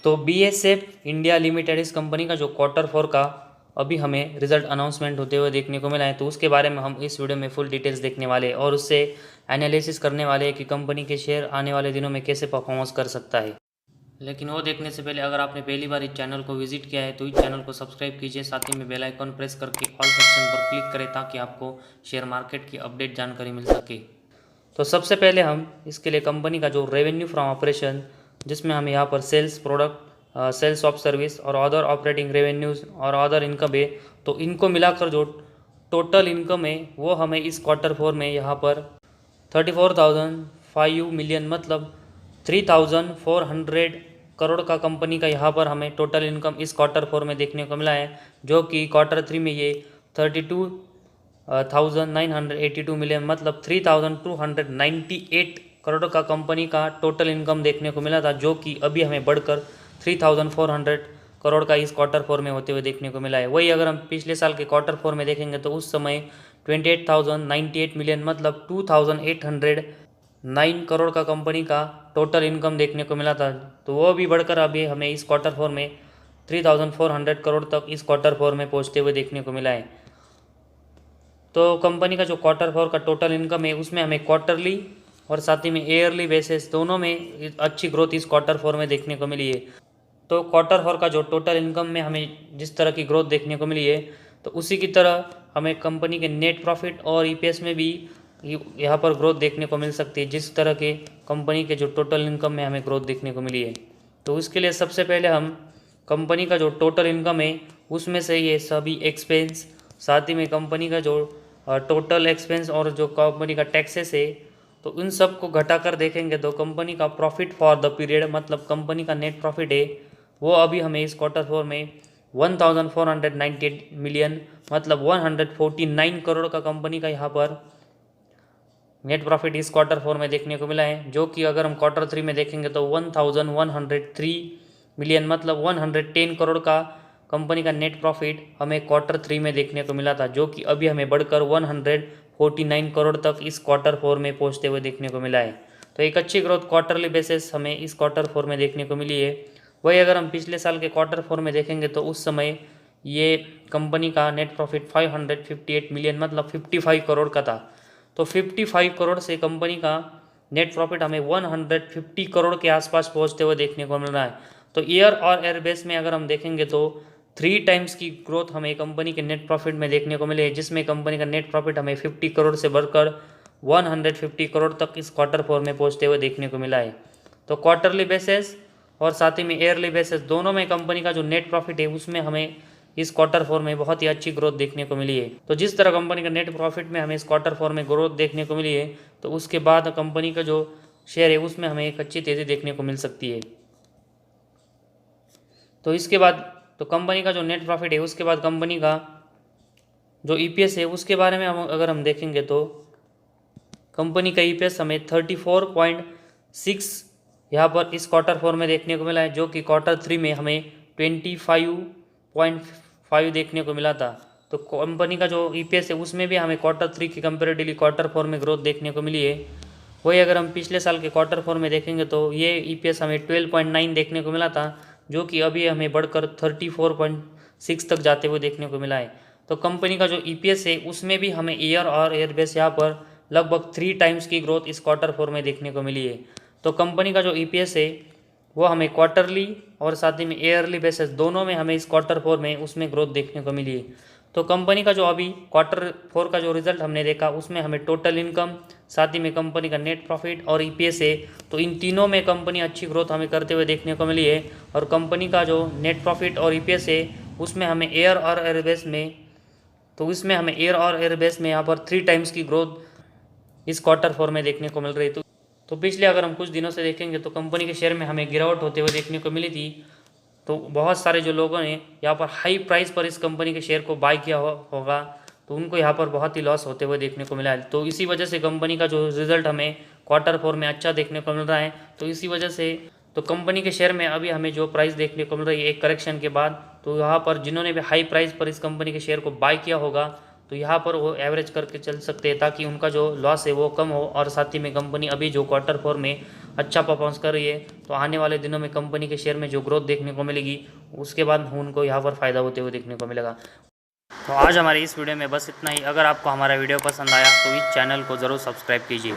तो BSF India limited इस company का जो Q4 का अभी हमें रिजल्ट अनाउंसमेंट होते हुए देखने को मिला है, तो उसके बारे में हम इस वीडियो में फुल डिटेल्स देखने वाले हैं और उससे एनालिसिस करने वाले हैं कि कंपनी के शेयर आने वाले दिनों में कैसे परफॉर्मेंस कर सकता है। लेकिन वो देखने से पहले अगर आपने पहली बार इस चैनल को विजिट किया है तो इस चैनल को सब्सक्राइब कीजिए, साथ ही में बेल आइकन प्रेस करके ऑल सेक्शन पर क्लिक करें ताकि आपको शेयर मार्केट की अपडेट जानकारी मिल सके। तो सबसे पहले हम इसके लिए कंपनी का जो रेवेन्यू फ्रॉम ऑपरेशन, जिसमें हम यहाँ पर sales product, sales of service और अदर ऑपरेटिंग रेवेन्यूज़ और अदर इनकम है, तो इनको मिलाकर जो टोटल इनकम है वो हमें इस Q4 में यहाँ पर 34,005 मिलियन मतलब 3,400 करोड़ का कंपनी का यहाँ पर हमें टोटल इनकम इस Q4 में देखने को मिला है, जो कि Q3 में ये 32,982 मिलियन मतलब 3,298 करोड़ का कंपनी का टोटल इनकम देखने को मिला था, जो कि अभी हमें बढ़कर 3,400 करोड़ का इस Q4 में होते हुए देखने को मिला है। वही अगर हम पिछले साल के Q4 में देखेंगे तो उस समय 28,098 मिलियन मतलब 2,809 करोड़ का कंपनी का टोटल इनकम देखने को मिला था, तो वो भी बढ़कर अभी हमें इस Q4 में 3,400 करोड़ तक इस Q4 में पहुँचते हुए देखने को मिला है। तो कंपनी का जो Q4 का टोटल इनकम है उसमें हमें क्वार्टरली और साथ ही में ईयरली बेसिस दोनों में अच्छी ग्रोथ इस Q4 में देखने को मिली है। तो Q4 का जो टोटल इनकम में हमें जिस तरह की ग्रोथ देखने को मिली है, तो उसी की तरह हमें कंपनी के नेट प्रॉफिट और ईपीएस में भी यहाँ पर ग्रोथ देखने को मिल सकती है, जिस तरह के कंपनी के जो टोटल इनकम में हमें ग्रोथ देखने को मिली है। तो उसके लिए सबसे पहले हम कंपनी का जो टोटल इनकम है उसमें से ये सभी एक्सपेंस, साथ ही में कंपनी का जो टोटल एक्सपेंस और जो कंपनी का टैक्सेस है, तो उन सब को घटाकर देखेंगे तो कंपनी का प्रॉफिट फॉर द पीरियड मतलब कंपनी का नेट प्रॉफिट है वो अभी हमें इस Q4 में 1,498 मिलियन मतलब 149 करोड़ का कंपनी का यहाँ पर नेट प्रॉफिट इस Q4 में देखने को मिला है, जो कि अगर हम Q3 में देखेंगे तो 1,103 मिलियन मतलब 110 करोड़ का कंपनी का नेट प्रॉफिट हमें Q3 में देखने को मिला था, जो कि अभी हमें बढ़कर 149 करोड़ तक इस Q4 में पहुंचते हुए देखने को मिला है। तो एक अच्छी ग्रोथ क्वार्टरली बेसिस हमें इस Q4 में देखने को मिली है। वही अगर हम पिछले साल के Q4 में देखेंगे तो उस समय ये कंपनी का नेट प्रॉफिट 558 मिलियन मतलब 55 करोड़ का था। तो 55 करोड़ से कंपनी का नेट प्रॉफिट हमें 150 करोड़ के आसपास पहुंचते हुए देखने को मिल रहा है। तो ईयर और एयर बेस में अगर हम देखेंगे तो 3 टाइम्स की ग्रोथ हमें कंपनी के नेट प्रॉफिट में देखने को मिली है, जिसमें कंपनी का नेट प्रॉफिट हमें 50 करोड़ से बढ़कर 150 करोड़ तक इस Q4 में पहुंचते हुए देखने को मिला है। तो क्वार्टरली बेसिस और साथ ही में ईयरली बेसिस दोनों में कंपनी का जो नेट प्रॉफिट है उसमें हमें इस Q4 में बहुत ही अच्छी ग्रोथ देखने को मिली है। तो जिस तरह कंपनी का नेट प्रॉफिट में हमें इस Q4 में ग्रोथ देखने को मिली है, तो उसके बाद कंपनी का जो शेयर है उसमें हमें एक अच्छी तेज़ी देखने को मिल सकती है। तो इसके बाद तो कंपनी का जो नेट प्रॉफिट है उसके बाद कंपनी का जो ईपीएस है उसके बारे में अगर हम देखेंगे तो कंपनी का ईपीएस हमें 34.6 यहाँ पर इस Q4 में देखने को मिला है, जो कि Q3 में हमें 25.5 देखने को मिला था। तो कंपनी का जो ईपीएस है उसमें भी हमें Q3 की कंपेरेटिवली Q4 में ग्रोथ देखने को मिली है। वही अगर हम पिछले साल के Q4 में देखेंगे तो ये ईपीएस हमें 12.9 देखने को मिला था, जो कि अभी हमें बढ़कर 34.6 तक जाते हुए देखने को मिला है। तो कंपनी का जो ईपीएस है उसमें भी हमें ईयर और एयर बेस यहाँ पर लगभग 3 टाइम्स की ग्रोथ इस Q4 में देखने को मिली है। तो कंपनी का जो ईपीएस है वो हमें क्वार्टरली और साथ ही में ईयरली बेसिस दोनों में हमें इस Q4 में उसमें ग्रोथ देखने को मिली है। तो कंपनी का जो अभी Q4 का जो रिजल्ट हमने देखा उसमें हमें टोटल इनकम, साथ ही में कंपनी का नेट प्रॉफिट और ईपीएस है, तो इन तीनों में कंपनी अच्छी ग्रोथ हमें करते हुए देखने को मिली है। और कंपनी का जो नेट प्रॉफिट और ईपीएस है उसमें हमें ईयर और एयरबेस में यहाँ पर 3 टाइम्स की ग्रोथ इस Q4 में देखने को मिल रही है। तो पिछले अगर हम कुछ दिनों से देखेंगे तो कंपनी के शेयर में हमें गिरावट होते हुए देखने को मिली थी। तो बहुत सारे जो लोगों ने यहाँ पर हाई प्राइस पर इस कंपनी के शेयर को बाय किया होगा, तो उनको यहाँ पर बहुत ही लॉस होते हुए देखने को मिला है। तो इसी वजह से कंपनी का जो रिजल्ट हमें Q4 में अच्छा देखने को मिल रहा है। तो इसी वजह से तो कंपनी के शेयर में अभी हमें जो प्राइस देखने को मिल रही है एक करेक्शन के बाद, तो यहाँ पर जिन्होंने भी हाई प्राइस पर इस कंपनी के शेयर को बाय किया होगा, तो तो यहाँ पर वो एवरेज करके चल सकते हैं ताकि उनका जो लॉस है वो कम हो, और साथ ही में कंपनी अभी जो क्वार्टर 4 में अच्छा परफॉर्मेंस कर रही है, तो आने वाले दिनों में कंपनी के शेयर में जो ग्रोथ देखने को मिलेगी उसके बाद उनको यहाँ पर फ़ायदा होते हुए देखने को मिलेगा। तो आज हमारे इस वीडियो में बस इतना ही। अगर आपको हमारा वीडियो पसंद आया तो इस चैनल को ज़रूर सब्सक्राइब कीजिए।